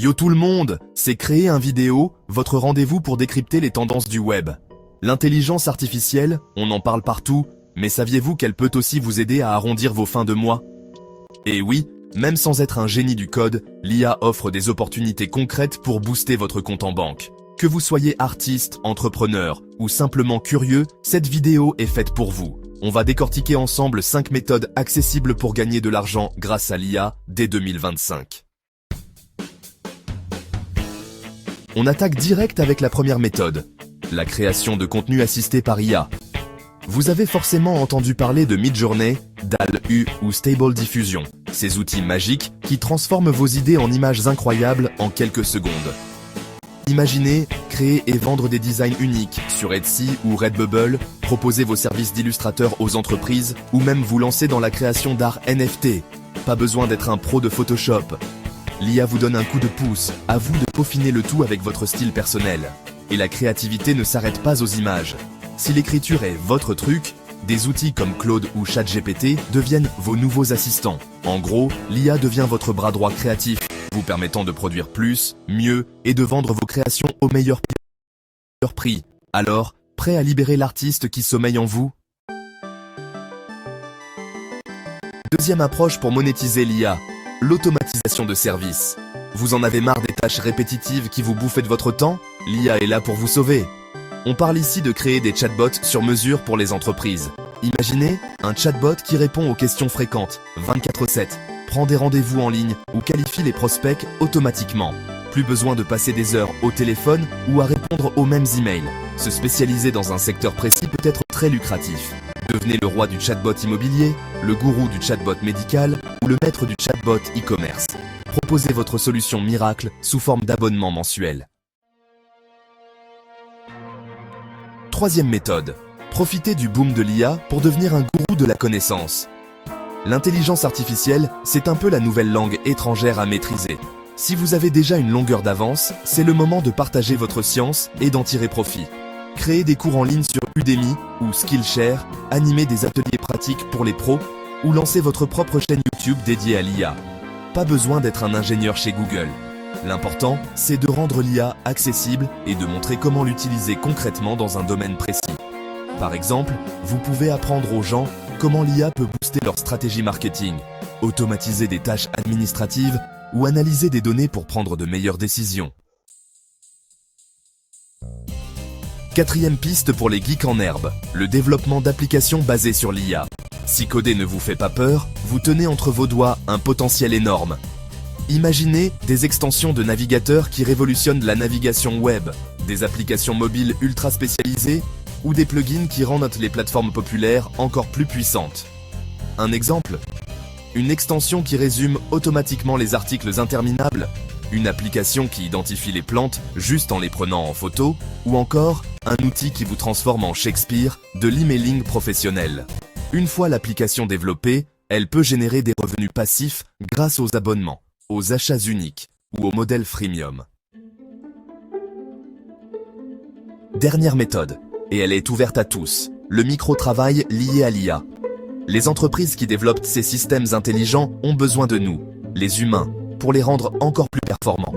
Yo tout le monde, c'est Créer un vidéo, votre rendez-vous pour décrypter les tendances du web. L'intelligence artificielle, on en parle partout, mais saviez-vous qu'elle peut aussi vous aider à arrondir vos fins de mois? Et oui, même sans être un génie du code, l'IA offre des opportunités concrètes pour booster votre compte en banque. Que vous soyez artiste, entrepreneur ou simplement curieux, cette vidéo est faite pour vous. On va décortiquer ensemble 5 méthodes accessibles pour gagner de l'argent grâce à l'IA dès 2025. On attaque direct avec la première méthode, la création de contenu assisté par IA. Vous avez forcément entendu parler de Midjourney, DALL-E ou Stable Diffusion, ces outils magiques qui transforment vos idées en images incroyables en quelques secondes. Imaginez, créer et vendre des designs uniques sur Etsy ou Redbubble, proposer vos services d'illustrateur aux entreprises ou même vous lancer dans la création d'art NFT. Pas besoin d'être un pro de Photoshop. L'IA vous donne un coup de pouce, à vous de peaufiner le tout avec votre style personnel. Et la créativité ne s'arrête pas aux images. Si l'écriture est votre truc, des outils comme Claude ou ChatGPT deviennent vos nouveaux assistants. En gros, l'IA devient votre bras droit créatif, vous permettant de produire plus, mieux et de vendre vos créations au meilleur prix. Alors, prêt à libérer l'artiste qui sommeille en vous? Deuxième approche pour monétiser l'IA, l'automatisation de services. Vous en avez marre des tâches répétitives qui vous bouffent de votre temps? L'IA est là pour vous sauver. On parle ici de créer des chatbots sur mesure pour les entreprises. Imaginez un chatbot qui répond aux questions fréquentes, 24/7, prend des rendez-vous en ligne ou qualifie les prospects automatiquement. Plus besoin de passer des heures au téléphone ou à répondre aux mêmes emails. Se spécialiser dans un secteur précis peut être très lucratif. Devenez le roi du chatbot immobilier, le gourou du chatbot médical ou le maître du chatbot e-commerce. Proposez votre solution miracle sous forme d'abonnement mensuel. Troisième méthode, profitez du boom de l'IA pour devenir un gourou de la connaissance. L'intelligence artificielle, c'est un peu la nouvelle langue étrangère à maîtriser. Si vous avez déjà une longueur d'avance, c'est le moment de partager votre science et d'en tirer profit. Créez des cours en ligne sur Udemy ou Skillshare, animez des ateliers pratiques pour les pros ou lancez votre propre chaîne YouTube dédiée à l'IA. Pas besoin d'être un ingénieur chez Google. L'important, c'est de rendre l'IA accessible et de montrer comment l'utiliser concrètement dans un domaine précis. Par exemple, vous pouvez apprendre aux gens comment l'IA peut booster leur stratégie marketing, automatiser des tâches administratives ou analyser des données pour prendre de meilleures décisions. Quatrième piste pour les geeks en herbe, le développement d'applications basées sur l'IA. Si coder ne vous fait pas peur, vous tenez entre vos doigts un potentiel énorme. Imaginez des extensions de navigateurs qui révolutionnent la navigation web, des applications mobiles ultra spécialisées ou des plugins qui rendent les plateformes populaires encore plus puissantes. Un exemple? Une extension qui résume automatiquement les articles interminables, une application qui identifie les plantes juste en les prenant en photo, ou encore un outil qui vous transforme en Shakespeare de l'emailing professionnel. Une fois l'application développée, elle peut générer des revenus passifs grâce aux abonnements, aux achats uniques ou au modèle freemium. Dernière méthode, et elle est ouverte à tous, le micro-travail lié à l'IA. Les entreprises qui développent ces systèmes intelligents ont besoin de nous, les humains, pour les rendre encore plus performants.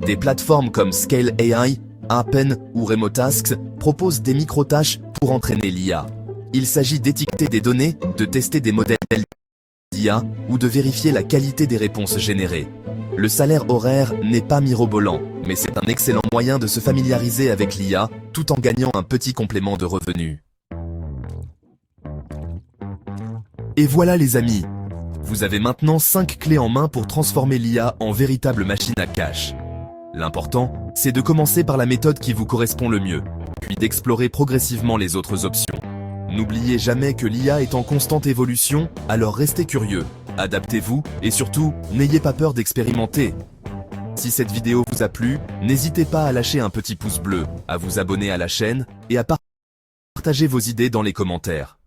Des plateformes comme Scale AI, Appen ou Remotasks proposent des micro-tâches pour entraîner l'IA. Il s'agit d'étiqueter des données, de tester des modèles d'IA ou de vérifier la qualité des réponses générées. Le salaire horaire n'est pas mirobolant, mais c'est un excellent moyen de se familiariser avec l'IA tout en gagnant un petit complément de revenus. Et voilà les amis, vous avez maintenant 5 clés en main pour transformer l'IA en véritable machine à cash. L'important, c'est de commencer par la méthode qui vous correspond le mieux, puis d'explorer progressivement les autres options. N'oubliez jamais que l'IA est en constante évolution, alors restez curieux, adaptez-vous et surtout, n'ayez pas peur d'expérimenter. Si cette vidéo vous a plu, n'hésitez pas à lâcher un petit pouce bleu, à vous abonner à la chaîne et à partager vos idées dans les commentaires.